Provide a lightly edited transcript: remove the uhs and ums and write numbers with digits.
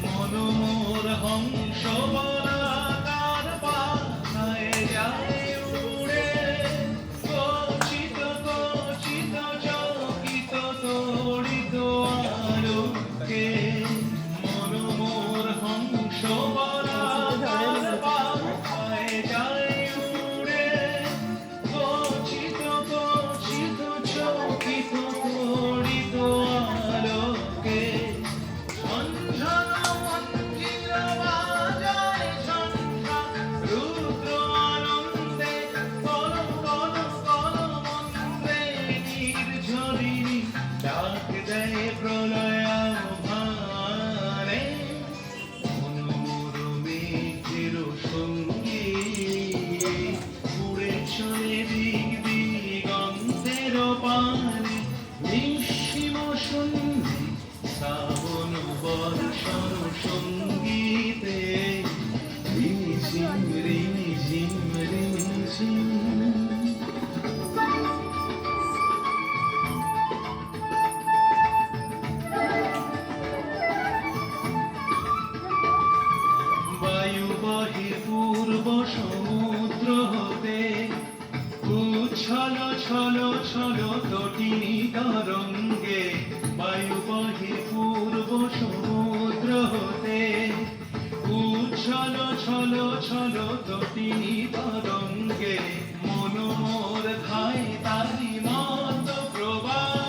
মনোমোর হংস বলাকার পাখায় যায় উড়ে, গচ্ছিত গচ্ছিত চকিত তড়িত আলোকে। মনোমোর হংস বলাকার পাখায় যায় উড়ে, গচ্ছিত গচ্ছিত চকিত তড়িত আলোকে। প্রলয়াভারে মনোরমেঘের সঙ্গে উড়ে চলে দিক দিগন্তের পানে, নিঃসীম সন্ধি শ্রাবণ বর্ষণ সঙ্গীতে রিমিঝিম রিমিঝিম রিমিঝিম। বায়ু বহে পূর্ব সমুদ্র হতে, উচ্ছল ছল ছল তটিনী তরঙ্গে। বায়ু বহে পূর্ব সমুদ্র হতে, উচ্ছল ছল ছল তটিনী তরঙ্গে। মনোমোর ধায় তারি মত প্রবাহ